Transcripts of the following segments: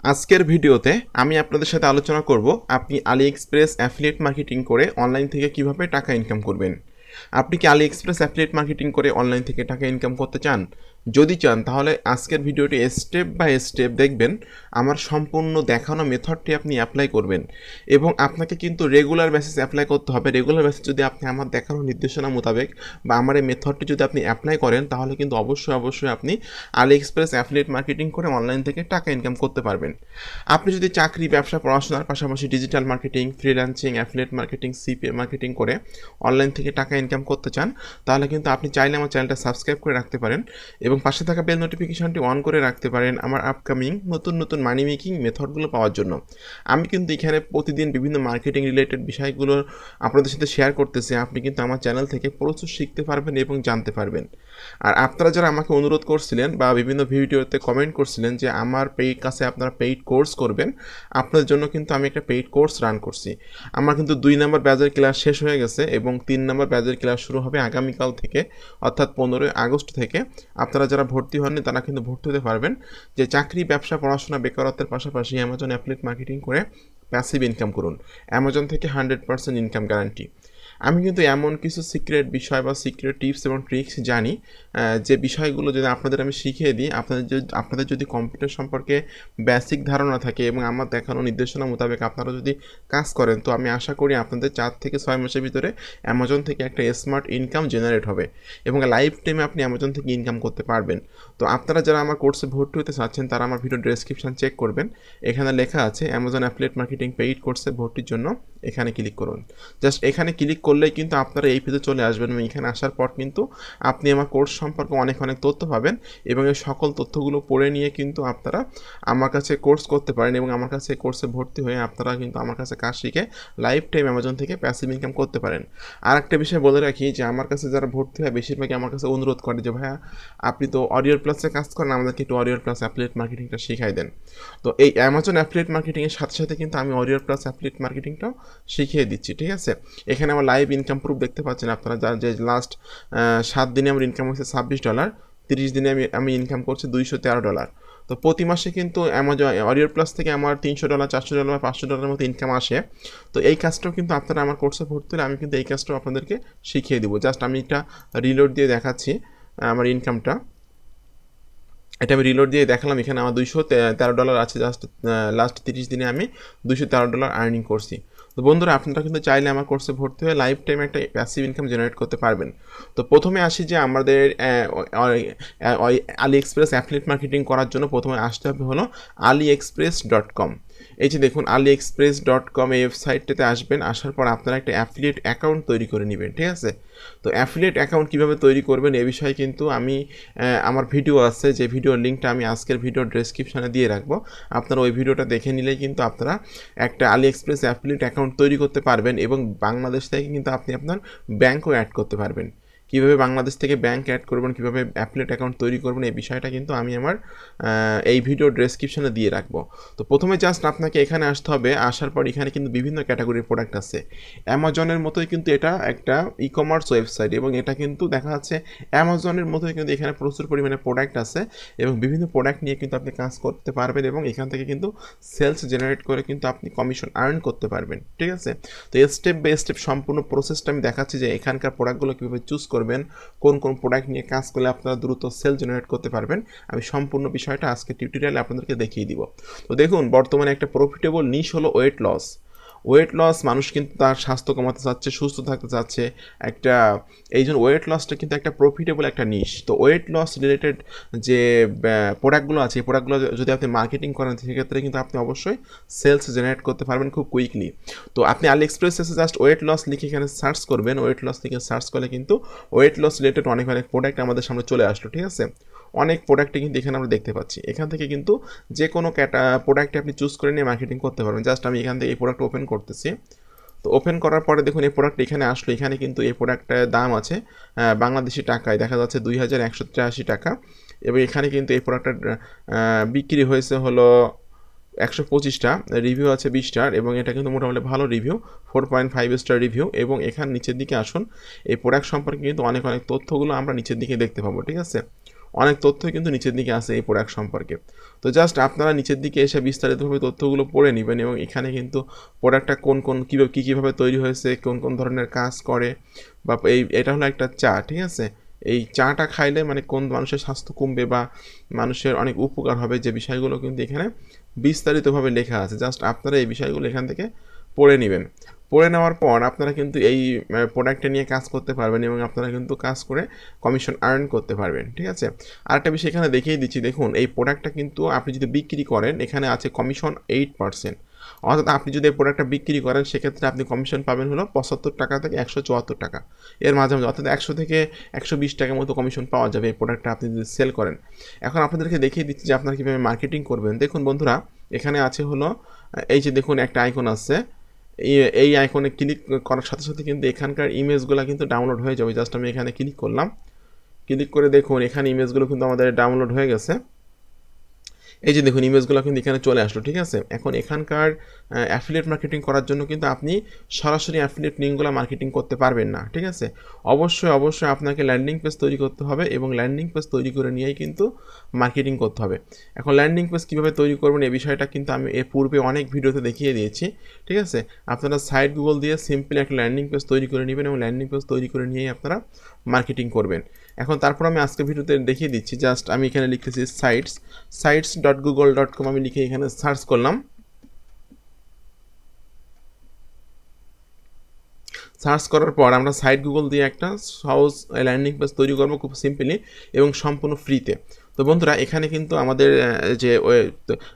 আজকের ভিডিওতে আমি আপনাদের সাথে আলোচনা করব আপনি আলিএক্সপ্রেস অ্যাফিলিয়েট মার্কেটিং করে অনলাইন থেকে কিভাবে টাকা ইনকাম করবেন। আপনি কি আলিএক্সপ্রেস অ্যাফিলিয়েট মার্কেটিং করে অনলাইন থেকে টাকা ইনকাম করতে চান? যদি চান তাহলে আজকের ভিডিওটি স্টেপ বাই স্টেপ দেখবেন। আমার সম্পূর্ণ দেখানো মেথডটি আপনি অ্যাপ্লাই করবেন এবং আপনাকে কিন্তু রেগুলার বেসিস অ্যাপ্লাই করতে হবে। রেগুলার বেসিস যদি আপনি আমার দেখানো নির্দেশনা মোতাবেক বা আমার এই মেথডটি যদি আপনি অ্যাপ্লাই করেন তাহলে কিন্তু অবশ্যই আপনি আলিএক্সপ্রেস অ্যাফিলিয়েট মার্কেটিং করে অনলাইন থেকে টাকা ইনকাম করতে পারবেন। আপনি যদি চাকরি, ব্যবসা, পড়াশোনার পাশাপাশি digital marketing, freelancing, affiliate marketing, CPA marketing করে অনলাইন থেকে টাকা ইনকাম করতে চান তাহলে কিন্তু আপনি চাইলে আমার চ্যানেলটা সাবস্ক্রাইব করে রাখতে পারেন এবং পাশে থাকা বেল নোটিফিকেশনটি অন করে রাখতে পারেন আমার আপকামিং নতুন মানি মেকিং মেথডগুলো পাওয়ার জন্য। আমি কিন্তু এখানে প্রতিদিন বিভিন্ন মার্কেটিং রিলেটেড বিষয়গুলো আপনাদের সাথে শেয়ার করতেছি। আপনি কিন্তু আমার চ্যানেল থেকে প্রচুর শিখতে পারবেন এবং জানতে পারবেন। আর আপনারা যারা আমাকে অনুরোধ করছিলেন বা বিভিন্ন ভিডিওতে কমেন্ট করছিলেন যে আমার কাছে আপনারা পেইড কোর্স করবেন, আপনাদের জন্য কিন্তু আমি একটা পেইড কোর্স রান করছি। আমার কিন্তু 2 নম্বর ব্যাচের ক্লাস শেষ হয়ে গেছে এবং 3 নম্বর ব্যাচের ক্লাস শুরু হবে আগামীকাল থেকে, অর্থাৎ 15 আগস্ট থেকে। আপনারা যারা ভর্তি হননি তারা কিন্তু ভর্তি হতে পারবেন। যে চাকরি, ব্যবসা, পড়াশোনা, বেকারত্বের পাশাপাশি অ্যামাজন অ্যাফিলিয়েট মার্কেটিং করে প্যাসিভ ইনকাম করুন। অ্যামাজন থেকে 100% ইনকাম গ্যারান্টি। আমি কিন্তু এমন কিছু সিক্রেট বিষয় বা সিক্রেট টিপস এবং ট্রিক্স জানি যে বিষয়গুলো যদি আপনাদের আমি শিখিয়ে দিই, আপনাদের যদি কম্পিউটার সম্পর্কে বেসিক ধারণা থাকে এবং আমার দেখানো নির্দেশনা মোতাবেক আপনারা যদি কাজ করেন তো আমি আশা করি আপনাদের 4 থেকে 6 মাসের ভিতরে অ্যামাজন থেকে একটা স্মার্ট ইনকাম জেনারেট হবে এবং লাইফ টাইমে আপনি অ্যামাজন থেকে ইনকাম করতে পারবেন। তো আপনারা যারা আমার কোর্সে ভর্তি হতে চাচ্ছেন তারা আমার ভিডিও ডেসক্রিপশন চেক করবেন। এখানে লেখা আছে অ্যামাজন অ্যাফিলিয়েট মার্কেটিং পেইড কোর্সে ভর্তির জন্য এখানে ক্লিক করুন। জাস্ট এখানে ক্লিক করলেই কিন্তু আপনারা এই পেজে চলে আসবেন এবং এখানে আসার পর কিন্তু আপনি আমার কোর্স সম্পর্কে অনেক তথ্য পাবেন এবং এই সকল তথ্যগুলো পড়ে নিয়ে কিন্তু আপনারা আমার কাছে কোর্স করতে পারেন এবং আমার কাছে কোর্সে ভর্তি হয়ে আপনারা কিন্তু আমার কাছে কাজ শিখে লাইফ টাইম অ্যামাজন থেকে প্যাসিভ ইনকাম করতে পারেন। আর একটা বিষয় বলে রাখি যে আমার কাছে যারা ভর্তি হয় বেশিরভাগই আমার কাছে অনুরোধ করে যে ভাইয়া আপনি তো অডিওর প্লাসে কাজ করেন, আমাদেরকে একটু অডিওর প্লাস অ্যাফিলিয়েট মার্কেটিংটা শিখাই দেন। তো এই অ্যামাজন অ্যাফিলিয়েট মার্কেটিংয়ের সাথে সাথে কিন্তু আমি অডিওর প্লাস অ্যাফিলিয়েট মার্কেটিংটাও শিখিয়ে দিচ্ছি, ঠিক আছে। এখানে আমার লাইভ ইনকাম প্রুফ দেখতে পাচ্ছেন আপনারা, যার যে লাস্ট 7 দিনে আমার ইনকাম হচ্ছে $26, 30 দিনে আমি ইনকাম করছি $213। তো প্রতি মাসে কিন্তু অ্যামাজন অডিওর প্লাস থেকে আমার $300, $400 বা $500 মতো ইনকাম আসে। তো এই কাজটাও কিন্তু আপনারা আমার কোর্সে ভর্তি হলে আমি কিন্তু এই কাজটাও আপনাদেরকে শিখিয়ে দেবো। জাস্ট আমি এটা রিলোড দিয়ে দেখাচ্ছি আমার ইনকামটা। এটা আমি রিলোড দিয়ে দেখালাম। এখানে আমার $213 আছে। জাস্ট লাস্ট 30 দিনে আমি $213 আর্নিং করছি। তো বন্ধুরা আপনারা কিন্তু চাইলে আমার কোর্সে ভর্তি হয়ে লাইফ টাইম একটা প্যাসিভ ইনকাম জেনারেট করতে পারবেন। তো প্রথমে আসি যে আমাদের আলিএক্সপ্রেস অ্যাফিলিয়েট মার্কেটিং করার জন্য প্রথমে আসতে হবে হলো aliexpress.com। এই যে দেখুন aliexpress.com এই ওয়েবসাইটটাতে আসবেন। আসার পর আপনারা একটা অ্যাফিলিয়েট অ্যাকাউন্ট তৈরি করে নেবেন, ঠিক আছে। তো অ্যাফিলিয়েট অ্যাকাউন্ট কীভাবে তৈরি করবেন এ বিষয়ে কিন্তু আমি আমার ভিডিও আছে, যে ভিডিওর লিঙ্কটা আমি আজকের ভিডিওর ডেসক্রিপশনে দিয়ে রাখবো। আপনারা ওই ভিডিওটা দেখে নিলেই কিন্তু আপনারা একটা আলিএক্সপ্রেস অ্যাফিলিয়েট অ্যাকাউন্ট তৈরি করতে পারবেন এবং বাংলাদেশ থেকে কিন্তু আপনি আপনার ব্যাঙ্কও অ্যাড করতে পারবেন। কীভাবে বাংলাদেশ থেকে ব্যাঙ্ক অ্যাড করবেন, কীভাবে অ্যাফিলিয়েট অ্যাকাউন্ট তৈরি করবেন এই বিষয়টা কিন্তু আমি আমার এই ভিডিওর ডেসক্রিপশনে দিয়ে রাখবো। তো প্রথমে জাস্ট আপনাকে এখানে আসতে হবে। আসার পর এখানে কিন্তু বিভিন্ন ক্যাটাগরির প্রোডাক্ট আছে। অ্যামাজনের মতোই কিন্তু এটা একটা ই কমার্স ওয়েবসাইট এবং এটা কিন্তু দেখা যাচ্ছে অ্যামাজনের মতোই কিন্তু এখানে প্রচুর পরিমাণে প্রোডাক্ট আছে এবং বিভিন্ন প্রোডাক্ট নিয়ে কিন্তু আপনি কাজ করতে পারবেন এবং এখান থেকে কিন্তু সেলস জেনারেট করে কিন্তু আপনি কমিশন আর্ন করতে পারবেন, ঠিক আছে। তো স্টেপ বাই স্টেপ সম্পূর্ণ প্রসেসটা আমি দেখাচ্ছি যে এখানকার প্রোডাক্টগুলো কীভাবে চুজ করবেন, কোন প্রোডাক্ট নিয়ে কাজ করলে আপনারা দ্রুত সেল জেনারেট করতে পারবেন। আমি সম্পূর্ণ বিষয়টা আজকে টিউটোরিয়ালে আপনাদেরকে দেখিয়ে দিব। তো দেখুন বর্তমানে একটা প্রফিটেবল নিশ হলো ওয়েট লস। মানুষ কিন্তু তার স্বাস্থ্য কমাতে চাচ্ছে, সুস্থ থাকতে চাচ্ছে একটা, এই জন্য ওয়েট লসটা কিন্তু একটা প্রফিটেবল একটা নিশ। তো ওয়েট লস রিলেটেড যে প্রোডাক্টগুলো আছে এই প্রোডাক্টগুলো যদি আপনি মার্কেটিং করেন সেক্ষেত্রে কিন্তু আপনি অবশ্যই সেলস জেনারেট করতে পারবেন খুব কুইকলি। তো আপনি আলিএক্সপ্রেসে জাস্ট ওয়েট লস লিখে এখানে সার্চ করবেন। ওয়েট লস লিখে সার্চ করলে কিন্তু ওয়েট লস রিলেটেড অনেক প্রোডাক্ট আমাদের সামনে চলে আসলো, ঠিক আছে। অনেক প্রোডাক্টই কিন্তু এখানে আমরা দেখতে পাচ্ছি। এখান থেকে কিন্তু যে কোনো প্রোডাক্টে আপনি চুজ করে নিয়ে মার্কেটিং করতে পারবেন। জাস্ট আমি এখান থেকে এই প্রোডাক্ট ওপেন করতেছি। তো ওপেন করার পরে দেখুন এই প্রোডাক্ট এখানে আসলো। এখানে কিন্তু এই প্রোডাক্টটার দাম আছে বাংলাদেশি টাকায় দেখা যাচ্ছে 2183 টাকা এবং এখানে কিন্তু এই প্রোডাক্টটার বিক্রি হয়েছে হলো 125টা, রিভিউ আছে 20টার এবং এটা কিন্তু মোটামুটি ভালো রিভিউ, 4.5 স্টার রিভিউ। এবং এখানে নিচের দিকে আসুন, এই প্রোডাক্ট সম্পর্কে কিন্তু অনেক তথ্যগুলো আমরা নিচের দিকে দেখতে পাবো, ঠিক আছে। অনেক তথ্যই কিন্তু নিচের দিকে আছে এই প্রোডাক্ট সম্পর্কে। তো জাস্ট আপনারা নিচের দিকে এসে বিস্তারিতভাবে তথ্যগুলো পড়ে নেবেন এবং এখানে কিন্তু প্রোডাক্টটা কীভাবে তৈরি হয়েছে, কোন ধরনের কাজ করে, বা এটা হলো একটা চা, ঠিক আছে। এই চাটা খাইলে মানে কোন মানুষের স্বাস্থ্য কমবে বা মানুষের অনেক উপকার হবে, যে বিষয়গুলো কিন্তু এখানে বিস্তারিতভাবে লেখা আছে। জাস্ট আপনারা এই বিষয়গুলো এখান থেকে পড়ে নেবেন। পড়ে নেওয়ার পর আপনারা কিন্তু এই প্রোডাক্টটা নিয়ে কাজ করতে পারবেন এবং আপনারা কিন্তু কাজ করে কমিশন আর্ন করতে পারবেন, ঠিক আছে। আরেকটা বিষয় এখানে দেখিয়ে দিচ্ছি, দেখুন এই প্রোডাক্টটা কিন্তু আপনি যদি বিক্রি করেন এখানে আছে কমিশন 8%। অর্থাৎ আপনি যদি এই প্রোডাক্টটা বিক্রি করেন সেক্ষেত্রে আপনি কমিশন পাবেন হলো 75 টাকা থেকে 174 টাকা, এর মাঝামাঝি, অর্থাৎ 100 থেকে 120 টাকার মতো কমিশন পাওয়া যাবে এই প্রোডাক্টটা আপনি যদি সেল করেন। এখন আপনাদেরকে দেখিয়ে দিচ্ছি যে আপনারা কীভাবে মার্কেটিং করবেন। দেখুন বন্ধুরা, এখানে আছে হলো এই যে দেখুন একটা আইকন আছে, এই আইকনে ক্লিক করার সাথে সাথে কিন্তু এখানকার ইমেজগুলো কিন্তু ডাউনলোড হয়ে যাবে। জাস্ট আমি এখানে ক্লিক করলাম, ক্লিক করে দেখুন এখানে ইমেজগুলো কিন্তু আমাদের ডাউনলোড হয়ে গেছে। এই যে দেখুন ইমেজগুলো কিন্তু এখানে চলে আসলো, ঠিক আছে। এখন এখানকার অ্যাফিলিয়েট মার্কেটিং করার জন্য কিন্তু আপনি সরাসরি অ্যাফিলিয়েট লিঙ্কগুলো মার্কেটিং করতে পারবেন না, ঠিক আছে। অবশ্যই আপনাকে ল্যান্ডিং পেজ তৈরি করতে হবে এবং ল্যান্ডিং পেজ তৈরি করে নিয়েই কিন্তু মার্কেটিং করতে হবে। এখন ল্যান্ডিং পেজ কীভাবে তৈরি করবেন এই বিষয়টা কিন্তু আমি এর পূর্বে অনেক ভিডিওতে দেখিয়ে দিয়েছি, ঠিক আছে। আপনারা সাইট গুগল দিয়ে সিম্পলি একটা ল্যান্ডিং পেজ তৈরি করে নেবেন এবং ল্যান্ডিং পেজ তৈরি করে নিয়েই আপনারা মার্কেটিং করবেন। এখন তারপর আমি আজকে ভিডিওতে দেখিয়ে দিচ্ছি, জাস্ট আমি এখানে লিখতেছি sites.google.com, আমি লিখে এখানে সার্চ করলাম। সার্চ করার পর আমরা সাইট গুগল দিয়ে একটা সহজ ল্যান্ডিং পেজ তৈরি করবো খুব সিম্পলি এবং সম্পূর্ণ ফ্রিতে। তো বন্ধুরা, এখানে কিন্তু আমাদের যে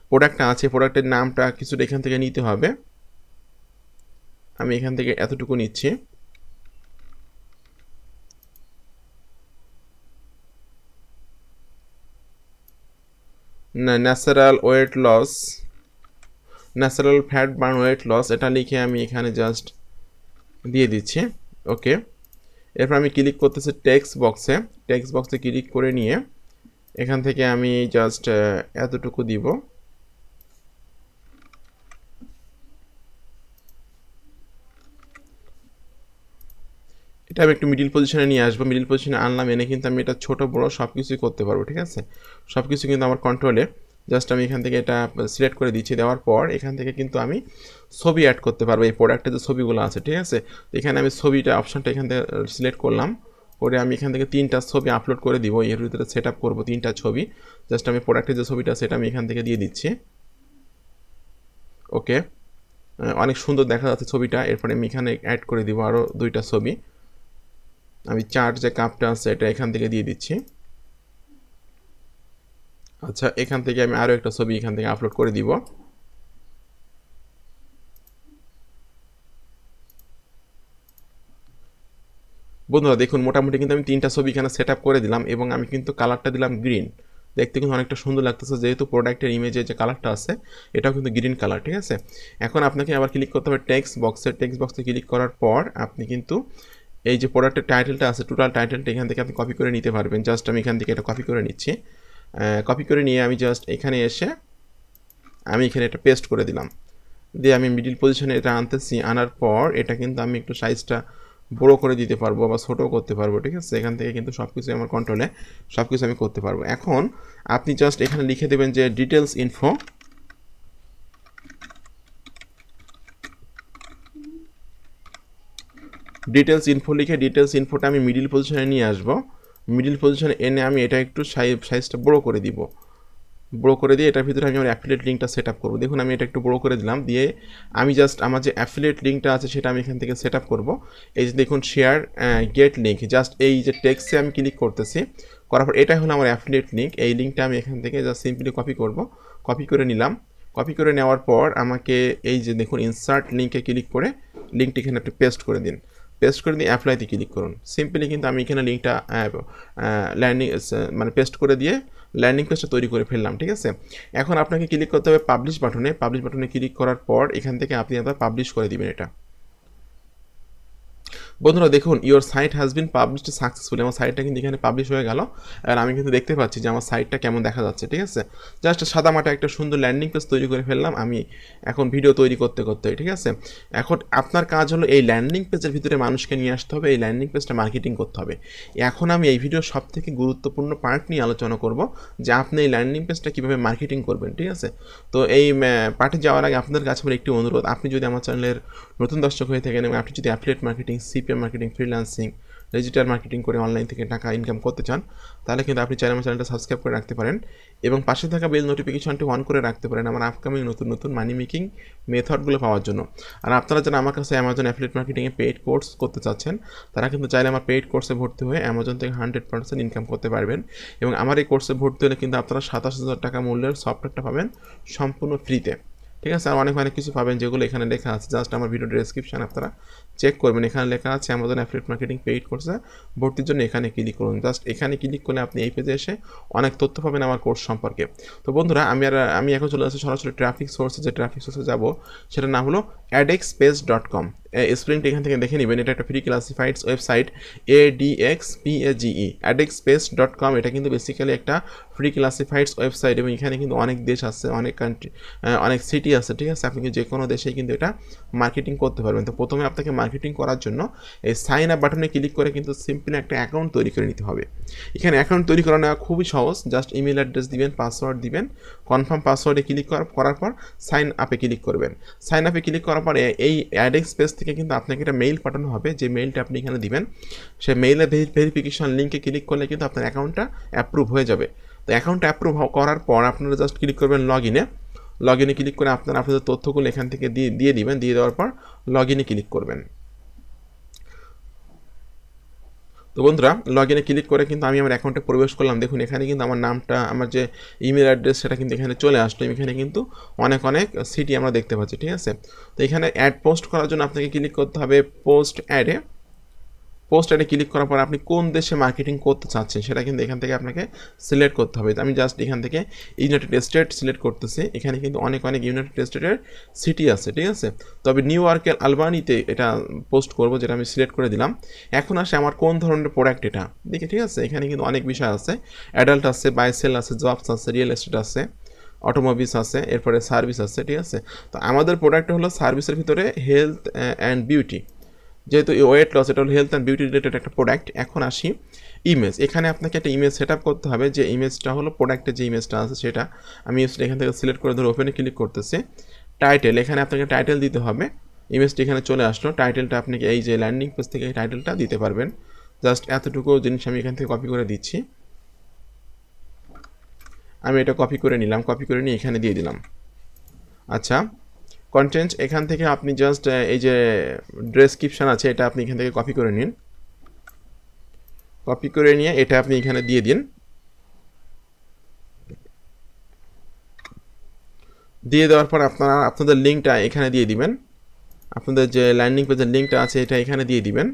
প্রোডাক্টটা আছে প্রোডাক্টের নামটা কিছুটা এখান থেকে নিতে হবে। আমি এখান থেকে এতটুকু নিচ্ছি। Natural fat burn weight loss, এটা লিখে আমি এখানে জাস্ট দিয়ে দিচ্ছি। ওকে, এরপর আমি ক্লিক করতেছি টেক্সট বক্সে ক্লিক করে নিয়ে এখান থেকে আমি জাস্ট এতটুকু দিব। এটা আমি একটু মিডিল পজিশনে নিয়ে আসবো। মিডিল পজিশনে আনলাম, এনে কিন্তু আমি এটা ছোটো বড়ো সব কিছুই করতে পারবো, ঠিক আছে। সব কিছু কিন্তু আমার কন্ট্রোলে। জাস্ট আমি এখান থেকে এটা সিলেক্ট করে দিচ্ছি। দেওয়ার পর এখান থেকে কিন্তু আমি ছবি অ্যাড করতে পারবো এই প্রোডাক্টে যে ছবিগুলো আছে, ঠিক আছে। তো এখানে আমি ছবিটা অপশানটা এখান থেকে সিলেক্ট করলাম, করে আমি এখান থেকে 3টা ছবি আপলোড করে দিব। এর ভিতরে সেট আপ করবো 3টা ছবি। জাস্ট আমি প্রোডাক্টের যে ছবিটা সেটা আমি এখান থেকে দিয়ে দিচ্ছি। ওকে, অনেক সুন্দর দেখা যাচ্ছে ছবিটা। এরপরে আমি এখানে অ্যাড করে দিব আরও 2টা ছবি। আমি চার যে কাপটা আছে এটা এখান থেকে দিয়ে দিচ্ছি। আচ্ছা, এখান থেকে আমি আরও একটা ছবি এখান থেকে আপলোড করে দিব। বন্ধুরা দেখুন, মোটামুটি কিন্তু আমি 3টা ছবি এখানে সেট আপ করে দিলাম এবং আমি কিন্তু কালারটা দিলাম গ্রিন। দেখতে কিন্তু অনেকটা সুন্দর লাগতেছে, যেহেতু প্রোডাক্টের ইমেজের যে কালারটা আছে এটাও কিন্তু গ্রিন কালার, ঠিক আছে। এখন আপনাকে আবার ক্লিক করতে হবে টেক্সট বক্সে ক্লিক করার পর আপনি কিন্তু এই যে প্রোডাক্টের টাইটেলটা আছে, টোটাল টাইটেলটা এখান থেকে আপনি কপি করে নিতে পারবেন। জাস্ট আমি এখান থেকে এটা কপি করে নিচ্ছি। কপি করে নিয়ে আমি জাস্ট এখানে এসে আমি এখানে এটা পেস্ট করে দিলাম। দিয়ে আমি মিডিল পজিশনে এটা আনতেছি। আনার পর এটা কিন্তু আমি একটু সাইজটা বড়ো করে দিতে পারবো বা ছোটো করতে পারবো, ঠিক আছে। এখান থেকে কিন্তু সব কিছু আমার কন্ট্রোলে, সব কিছু আমি করতে পারবো। এখন আপনি জাস্ট এখানে লিখে দেবেন যে ডিটেলস ইনফো। লিখে ডিটেলস ইনফোটা আমি মিডিল পজিশনে নিয়ে আসবো। মিডিল পজিশনে এনে আমি এটা একটু সাইজটা বড়ো করে দিব। বড়ো করে দিয়ে এটার ভিতরে আমি আমার অ্যাফিলিয়েট লিঙ্কটা সেট আপ করবো। দেখুন আমি এটা একটু বড়ো করে দিলাম। দিয়ে আমি জাস্ট আমার যে অ্যাফিলিয়েট লিঙ্কটা আছে সেটা আমি এখান থেকে সেট আপ করবো। এই যে দেখুন শেয়ার গেট লিঙ্ক, জাস্ট এই যে টেক্সটে আমি ক্লিক করতেছি। করার পর এটা হলো আমার অ্যাফিলিয়েট লিঙ্ক। এই লিঙ্কটা আমি এখান থেকে জাস্ট সিম্পলি কপি করব। কপি করে নিলাম। কপি করে নেওয়ার পর আমাকে এই যে দেখুন ইনসার্ট লিঙ্কে ক্লিক করে লিঙ্কটি এখানে একটু পেস্ট করে দিন। পেস্ট করে দিয়ে অ্যাপ্লাইতে ক্লিক করুন। সিম্পলি কিন্তু আমি এখানে লিঙ্কটা পেস্ট করে দিয়ে ল্যান্ডিং পেজটা তৈরি করে ফেললাম, ঠিক আছে। এখন আপনাকে ক্লিক করতে হবে পাবলিশ বাটনে ক্লিক করার পর এখান থেকে আপনি আবার পাবলিশ করে দিবেন এটা। বন্ধুরা দেখুন your site has been published successfully, আমার সাইটটা কিন্তু এখানে পাবলিশ হয়ে গেল। আর আমি কিন্তু দেখতে পাচ্ছি যে আমার সাইটটা কেমন দেখা যাচ্ছে। ঠিক আছে, জাস্ট সাদামাটা একটা সুন্দর ল্যান্ডিং পেজ তৈরি করে ফেললাম আমি এখন ভিডিও তৈরি করতে করতে। ঠিক আছে, এখন আপনার কাজ হলো এই ল্যান্ডিং পেজের ভিতরে মানুষকে নিয়ে আসতে হবে, এই ল্যান্ডিং পেজটা মার্কেটিং করতে হবে। এখন আমি এই ভিডিওর সব থেকে গুরুত্বপূর্ণ পার্ট নিয়ে আলোচনা করব যে আপনি এই ল্যান্ডিং পেজটা কীভাবে মার্কেটিং করবেন। ঠিক আছে, তো এই পার্টে যাওয়ার আগে আপনাদের কাছে আমার একটি অনুরোধ, আপনি যদি আমার চ্যানেলের নতুন দর্শক হয়ে থাকেন এবং আপনি যদি affiliate marketing, CPM marketing, freelancing, digital marketing করে অনলাইন থেকে টাকা ইনকাম করতে চান, তাহলে কিন্তু আপনি চাইলে আমার চ্যানেলটা সাবস্ক্রাইব করে রাখতে পারেন এবং পাশে থাকা বেল নোটিফিকেশনটি অন করে রাখতে পারেন আমার আপকামিং নতুন নতুন মানি মেকিং মেথডগুলো পাওয়ার জন্য। আর আপনারা যারা আমার কাছে অ্যামাজন অ্যাফিলিয়েট মার্কেটিংয়ে পেইড কোর্স করতে চাচ্ছেন, তারা কিন্তু চাইলে আমার পেইড কোর্সে ভর্তি হয়ে অ্যামাজন থেকে 100% ইনকাম করতে পারবেন। এবং আমার এই কোর্সে ভর্তি হলে কিন্তু আপনারা 27,000 টাকা মূল্যের সফটওয়্যারটা পাবেন সম্পূর্ণ ফ্রিতে। ঠিক আছে, আর অনেক কিছু পাবেন যেগুলো এখানে লেখা আছে, জাস্ট আমার ভিডিও ডেসক্রিপশন আপনারা চেক করবেন, এখানে লেখা আছে অ্যামাজন অ্যাফিলিয়েট মার্কেটিং পেইড কোর্সে ভর্তির জন্য এখানে ক্লিক করুন। জাস্ট এখানে ক্লিক করলে আপনি এই পেজে এসে অনেক তথ্য পাবেন আমার কোর্স সম্পর্কে। তো বন্ধুরা আমি এখন চলে আসছি সরাসরি ট্রাফিক সোর্সে, যে ট্রাফিক সোর্সে যাব সেটার নাম হলো adxpage.com। স্প্রিংটা এখান থেকে দেখে নেবেন, এটা একটা ফ্রি ক্লাসিফাইডস ওয়েবসাইট, ADXPAGE adxpage.com। এটা কিন্তু বেসিক্যালি একটা ফ্রি ক্লাসিফাইডস ওয়েবসাইট এবং এখানে কিন্তু অনেক দেশ আছে, অনেক কান্ট্রি, অনেক সিটি আছে। ঠিক আছে, আপনি যে কোনো দেশেই কিন্তু এটা মার্কেটিং করতে পারবেন। তো প্রথমে আপনাকে মার্কেটিং করার জন্য এই সাইন আপ বাটনে ক্লিক করে কিন্তু সিম্পলি একটা অ্যাকাউন্ট তৈরি করে নিতে হবে। এখানে অ্যাকাউন্ট তৈরি করা নেওয়া খুবই সহজ, জাস্ট ইমেল অ্যাড্রেস দিবেন, পাসওয়ার্ড দিবেন, কনফার্ম পাসওয়ার্ডে ক্লিক করার পর সাইন আপে ক্লিক করবেন। সাইন আপে ক্লিক করার পর এই অ্যাডেক্স পেজ থেকে কিন্তু আপনাকে একটা মেইল পাঠানো হবে, যে মেইলটা আপনি এখানে দিবেন সেই মেইলে ভেরিফিকেশন লিঙ্কে ক্লিক করলে কিন্তু আপনার অ্যাকাউন্টটা অ্যাপ্রুভ হয়ে যাবে। তো অ্যাকাউন্টটা অ্যাপ্রুভ করার পর আপনারা জাস্ট ক্লিক করবেন লগ ইনে ক্লিক করে আপনাদের তথ্যগুলো এখান থেকে দিয়ে দিবেন, দিয়ে দেওয়ার পর লগ ইনে ক্লিক করবেন। তো বন্ধুরা লগ ইনে ক্লিক করে কিন্তু আমি আমার অ্যাকাউন্টে প্রবেশ করলাম। দেখুন এখানে কিন্তু আমার নামটা, আমার যে ইমেল অ্যাড্রেস সেটা কিন্তু এখানে চলে আসলো। এখানে কিন্তু অনেক সিটি আমরা দেখতে পাচ্ছি। ঠিক আছে, তো এখানে অ্যাড পোস্ট করার জন্য আপনাকে ক্লিক করতে হবে পোস্ট অ্যাডে ক্লিক করার পর আপনি কোন দেশে মার্কেটিং করতে চাচ্ছেন সেটা কিন্তু এখান থেকে আপনাকে সিলেক্ট করতে হবে। আমি জাস্ট এখান থেকে ইউনাইটেড স্টেট সিলেক্ট করতেছি। এখানে কিন্তু অনেক ইউনাইটেড স্টেটের সিটি আছে। ঠিক আছে, তবে নিউ ইয়র্কের আলবানিতে এটা পোস্ট করব, যেটা আমি সিলেক্ট করে দিলাম। এখন আসে আমার কোন ধরনের প্রোডাক্ট এটা দেখে। ঠিক আছে, এখানে কিন্তু অনেক বিষয় আছে, অ্যাডাল্ট আছে, বাই সেল আছে, জবস আছে, রিয়েল এস্টেট আছে, অটোমোবিলস আছে, এরপরে সার্ভিস আছে। ঠিক আছে, তো আমাদের প্রোডাক্ট হলো সার্ভিসের ভিতরে হেলথ অ্যান্ড বিউটি, যেহেতু ওয়েট লস এটা হলো হেলথ অ্যান্ড বিউটি রিলেটেড একটা প্রোডাক্ট। এখন আসি ইমেজ, এখানে আপনাকে একটা ইমেজ সেট আপ করতে হবে, যে ইমেজটা হলো প্রোডাক্টের যে ইমেজটা আছে সেটা আমি এখান থেকে সিলেক্ট করে ধরে ওপেনে ক্লিক করতেছি। টাইটেল, এখানে আপনাকে টাইটেল দিতে হবে। ইমেজটি এখানে চলে আসলো, টাইটেলটা আপনি এই যে ল্যান্ডিং পেজ থেকে এই টাইটেলটা দিতে পারবেন। জাস্ট এতটুকু জিনিস আমি এখান থেকে কপি করে দিচ্ছি। আমি এটা কপি করে নিলাম, কপি করে নিয়ে এখানে দিয়ে দিলাম। আচ্ছা, কন্টেন্ট এখান থেকে আপনি জাস্ট এই যে ডেসক্রিপশন আছে এটা আপনি এখান থেকে কপি করে নিন, কপি করে নিয়ে এটা আপনি এখানে দিয়ে দিন। দিয়ে দেওয়ার পর আপনাদের লিঙ্কটা এখানে দিয়ে দিবেন, আপনাদের যে ল্যান্ডিং পেজের লিঙ্কটা আছে এটা এখানে দিয়ে দিবেন।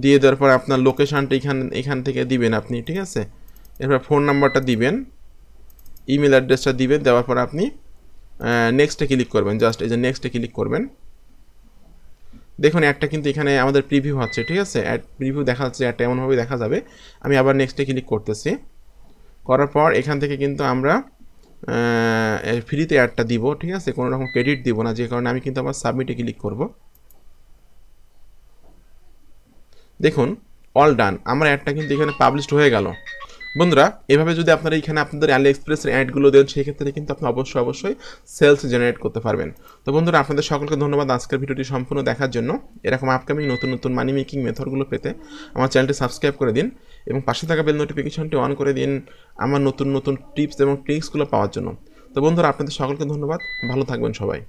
দিয়ে দেওয়ার পর আপনার লোকেশনটা এখান থেকে দিবেন আপনি। ঠিক আছে, এরপর ফোন নাম্বারটা দিবেন, ইমেল অ্যাড্রেসটা দিবেন, দেওয়ার পর আপনি নেক্সটে ক্লিক করবেন। জাস্ট এই যে নেক্সটে ক্লিক করবেন। দেখুন একটা কিন্তু এখানে আমাদের প্রিভিউ হচ্ছে। ঠিক আছে, অ্যাড প্রিভিউ দেখা যাচ্ছে, একটা এমনভাবে দেখা যাবে। আমি আবার নেক্সটে ক্লিক করতেছি, করার পর এখান থেকে কিন্তু আমরা ফ্রিতে অ্যাডটা দিব। ঠিক আছে, কোনো রকম ক্রেডিট দিব না, যে কারণে আমি কিন্তু আবার সাবমিটে ক্লিক করব। দেখুন অল ডান, আমার অ্যাডটা কিন্তু এখানে পাবলিশড হয়ে গেল। বন্ধুরা এভাবে যদি আপনারা এখানে আপনাদের AliExpress-এর অ্যাডগুলো দেন, সেই ক্ষেত্রে কিন্তু আপনি অবশ্যই সেলস জেনারেট করতে পারবেন। তো বন্ধুরা আপনাদের সকলকে ধন্যবাদ আজকের ভিডিওটি সম্পূর্ণ দেখার জন্য। এরকম আপকামিং নতুন মানি মেকিং মেথডগুলো পেতে আমার চ্যানেলটি সাবস্ক্রাইব করে দিন এবং পাশে থাকা বেল নোটিফিকেশনটি অন করে দিন আমার নতুন টিপস এবং ট্রিক্সগুলো পাওয়ার জন্য। তো বন্ধুরা আপনাদের সকলকে ধন্যবাদ, ভালো থাকবেন সবাই।